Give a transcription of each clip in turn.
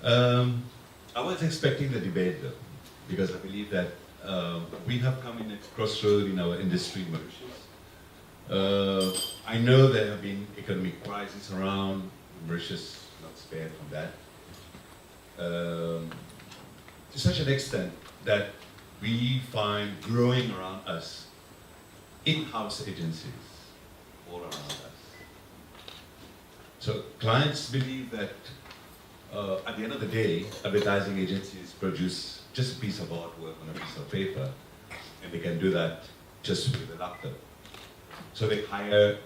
I was expecting the debate though, because I believe that we have come in a crossroad in our industry in Mauritius. I know there have been economic crises around, Mauritius not spared from that. To such an extent that we find growing around us in-house agencies all around us. So clients believe that at the end of the day, advertising agencies produce just a piece of artwork on a piece of paper, and they can do that just with a laptop. So they hire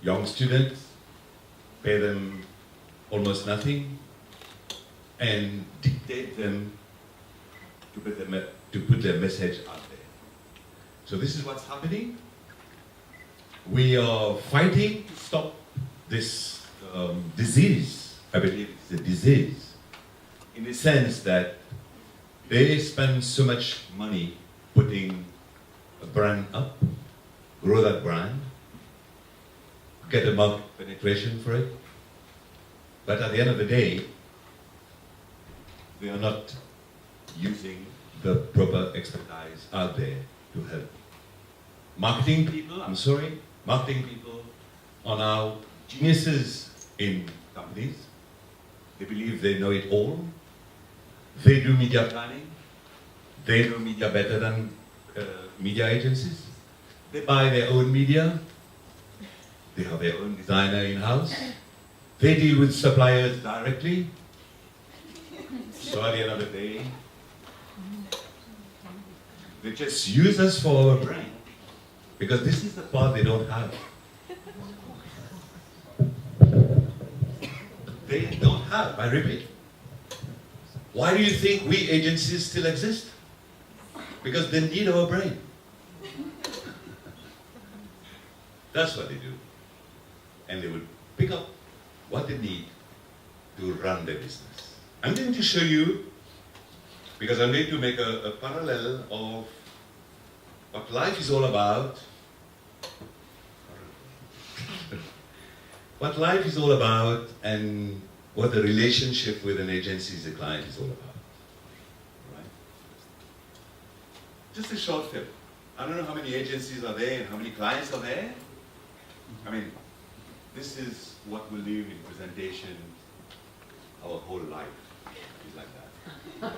young students, pay them almost nothing, and dictate them to put their message out there. So this is what's happening. We are fighting to stop this disease. I believe it's a disease, in the sense that they spend so much money putting a brand up, grow that brand, get a market penetration for it, but at the end of the day, they are not using the proper expertise out there to help. Marketing people are now geniuses in companies. They believe they know it all. They do media planning. They know media better than media agencies. They buy their own media. They have their own designer in-house. They deal with suppliers directly. So at the end of the day, they just use us for our brand. Because this is the part they don't have. They don't have, I repeat. Why do you think we agencies still exist? Because they need our brain. That's what they do. And they will pick up what they need to run their business. I'm going to show you, because I'm going to make a parallel of what life is all about. What life is all about and what the relationship with an agency as a client is all about. Right? Just a short film. I don't know how many agencies are there and how many clients are there. I mean, this is what we live in presentation our whole life. It's like that.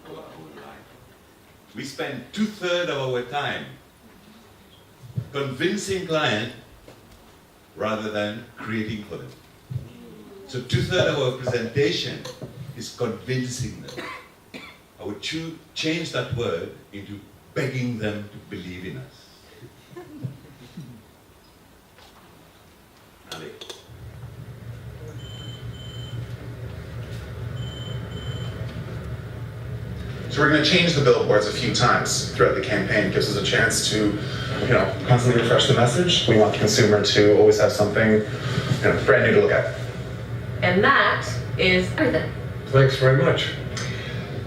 Our whole life. We spend 2/3 of our time convincing client rather than creating for them. So 2/3 of our presentation is convincing them. I would change that word into begging them to believe in us. Allez. So we're going to change the billboards a few times throughout the campaign. It gives us a chance to, constantly refresh the message. We want the consumer to always have something, brand new to look at. And that is everything. Thanks very much.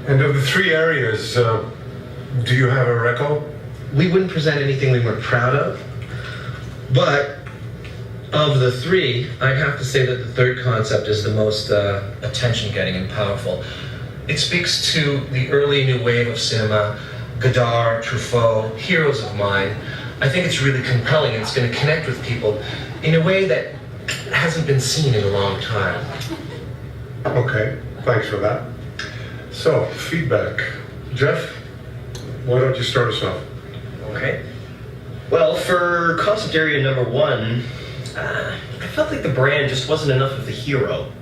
And of the three areas, do you have a reco? We wouldn't present anything we weren't proud of, but of the three, I'd have to say that the third concept is the most attention-getting and powerful. It speaks to the early new wave of cinema, Godard, Truffaut, heroes of mine. I think it's really compelling and it's going to connect with people in a way that hasn't been seen in a long time. Okay, thanks for that. So, feedback. Jeff, why don't you start us off? Okay. Well, for concept area number one, I felt like the brand just wasn't enough of the hero.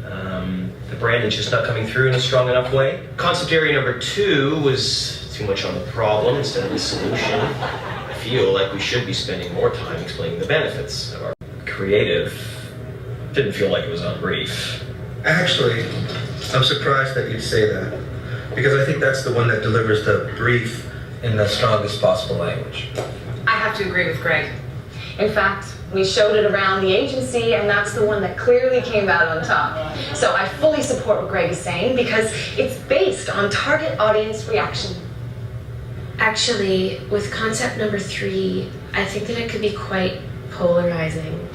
The brand is just not coming through in a strong enough way. Concept area number two was too much on the problem instead of the solution. I feel like we should be spending more time explaining the benefits of our creative. Didn't feel like it was on brief. Actually, I'm surprised that you'd say that, because I think that's the one that delivers the brief in the strongest possible language. I have to agree with Greg. In fact, we showed it around the agency, and that's the one that clearly came out on top. So I fully support what Greg is saying, because it's based on target audience reaction. Actually, with concept number three, I think that it could be quite polarizing.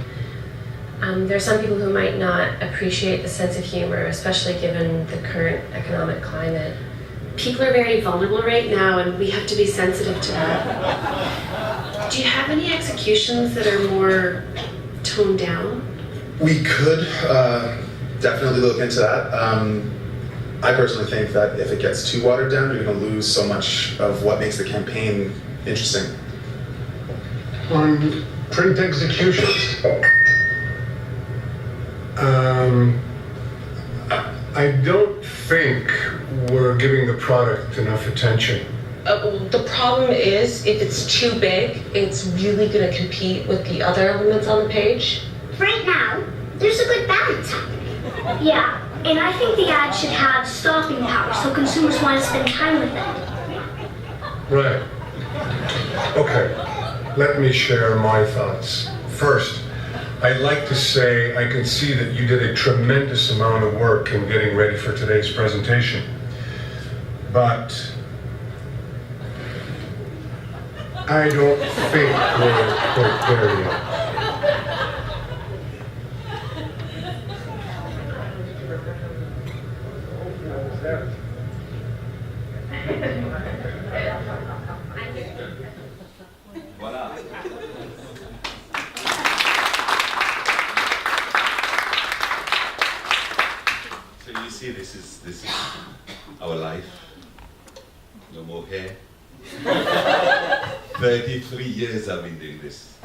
There are some people who might not appreciate the sense of humor, especially given the current economic climate. People are very vulnerable right now, and we have to be sensitive to that. Do you have any executions that are more toned down? We could definitely look into that. I personally think that if it gets too watered down, you're going to lose so much of what makes the campaign interesting. On print executions, I don't think we're giving the product enough attention. The problem is, if it's too big, it's really going to compete with the other elements on the page. Right now, there's a good balance happening. Yeah, and I think the ad should have stopping power so consumers want to spend time with it. Right. Okay, let me share my thoughts. First, I'd like to say I can see that you did a tremendous amount of work in getting ready for today's presentation. But I don't think we're quite there yet. Voila. So you see, this is our life. No more hair. 33 years I've been doing this.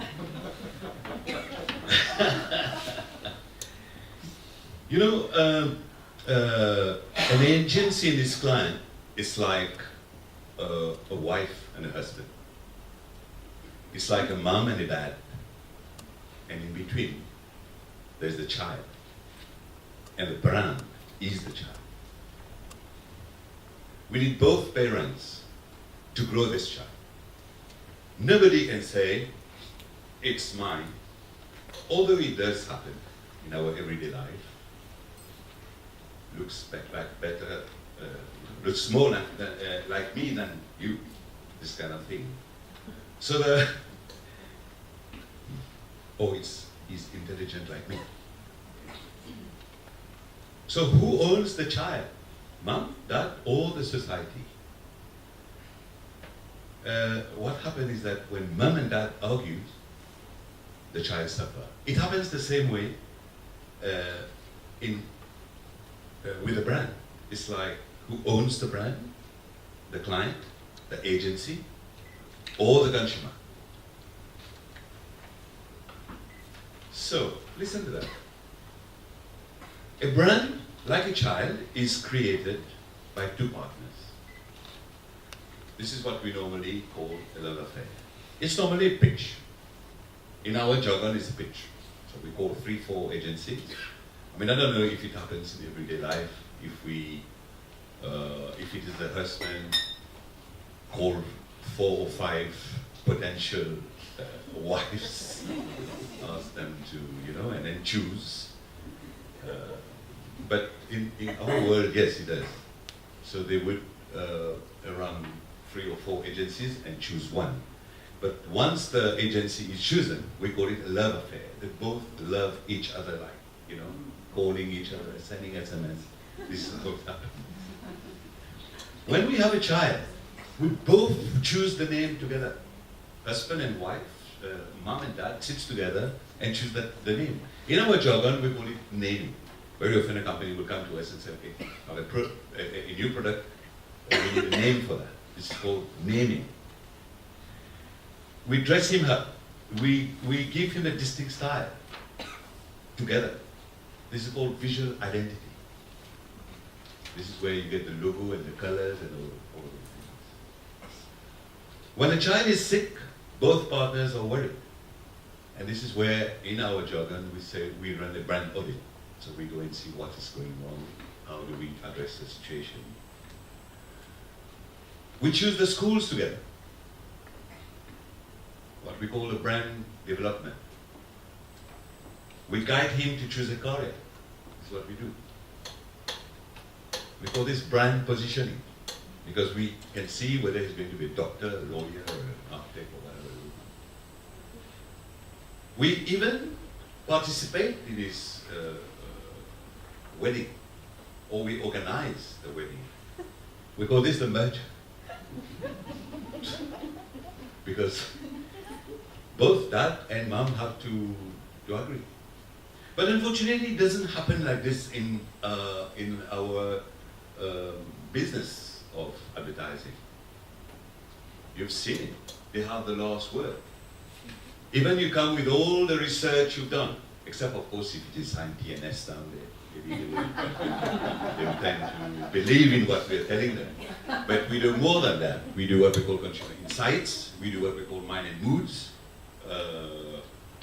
You know, an agency in this client is like a wife and a husband. It's like a mom and a dad. And in between, there's the child. And the brand is the child. We need both parents to grow this child. Nobody can say, it's mine, although it does happen in our everyday life. Looks better, looks more like me than you, this kind of thing. So he's intelligent like me. So who owns the child? Mom, dad, or the society? What happens is that when mom and dad argue, the child suffers. It happens the same way with the brand. It's like, who owns the brand? The client, the agency, or the consumer? So, listen to that. A brand, like a child, is created by two partners. This is what we normally call a love affair. It's normally a pitch. In our jargon, it's a pitch. So we call 3-4 agencies. I mean, I don't know if it happens in everyday life, if it is the husband call 4 or 5 potential wives, ask them to, and then choose. But in our world, yes, it does. So they would run 3 or 4 agencies and choose one. But once the agency is chosen, we call it a love affair. They both love each other, like, calling each other, sending SMS. This is what happens. When we have a child, we both choose the name together. Husband and wife, mom and dad sits together and choose the name. In our jargon, we call it naming. Very often a company will come to us and say, okay, I have a new product, we need a name for that. This is called naming. We dress him up. We give him a distinct style together. This is called visual identity. This is where you get the logo and the colors and all those things. When a child is sick, both partners are worried. And this is where, in our jargon, we say we run a brand audit. So we go and see what is going on, how do we address the situation. We choose the schools together. What we call a brand development. We guide him to choose a career. That's what we do. We call this brand positioning, because we can see whether he's going to be a doctor, a lawyer, or an architect, or whatever. We even participate in this wedding, or we organize the wedding. We call this the merger. Because both dad and mom have to agree. But unfortunately, it doesn't happen like this in our business of advertising. You've seen it. They have the last word. Even you come with all the research you've done, except of course if it is signed TNS down there, maybe they will tend to believe in what we're telling them. But we do more than that. We do what we call consumer insights. We do what we call mind and moods.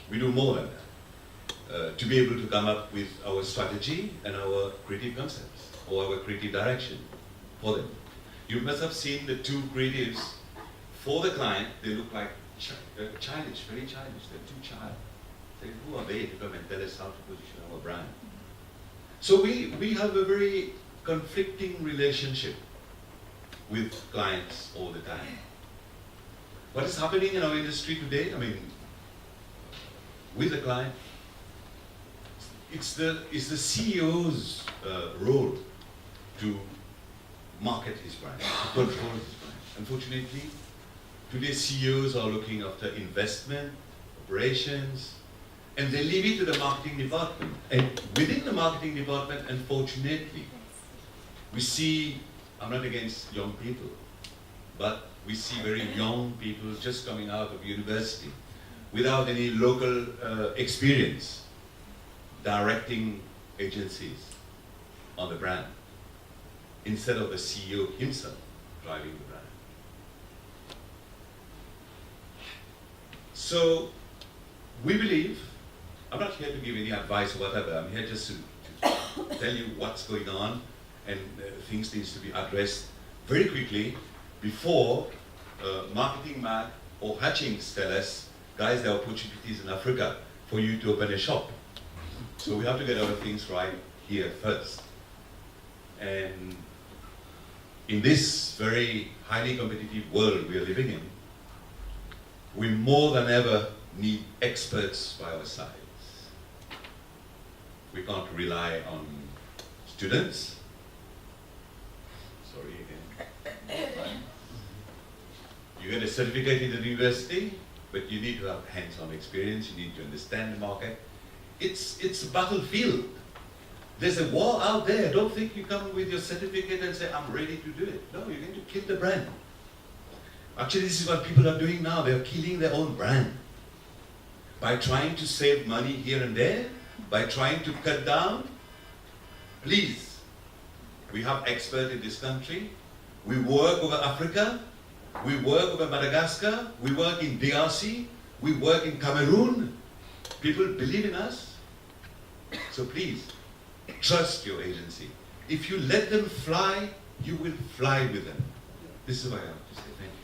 We do more than that. To be able to come up with our strategy and our creative concepts or our creative direction for them. You must have seen the two creatives for the client. They look like childish, very childish. They're too child. Who are they to come and tell us how to position our brand? So we have a very conflicting relationship with clients all the time. What is happening in our industry today? I mean, with the client, it's the CEO's role to market his brand, to control his brand. Unfortunately, today CEOs are looking after investment, operations, and they leave it to the marketing department. And within the marketing department, unfortunately, we see, I'm not against young people, but we see very young people just coming out of university without any local experience directing agencies on the brand instead of the CEO himself driving the brand. So we believe, I'm not here to give any advice or whatever, I'm here just to tell you what's going on and things needs to be addressed very quickly before Marketing Mad or Hutchings tell us, guys, there are opportunities in Africa for you to open a shop. So we have to get our things right here first. And in this very highly competitive world we are living in, we more than ever need experts by our sides. We can't rely on students. Sorry again. You get a certificate in the university, but you need to have hands-on experience, you need to understand the market. It's a battlefield. There's a war out there. Don't think you come with your certificate and say, I'm ready to do it. No, you're going to kill the brand. Actually, this is what people are doing now. They're killing their own brand. By trying to save money here and there, by trying to cut down. Please, we have experts in this country. We work over Africa. We work over Madagascar. We work in DRC. We work in Cameroon. People believe in us. So please, trust your agency. If you let them fly, you will fly with them. This is what I have to say. Thank you.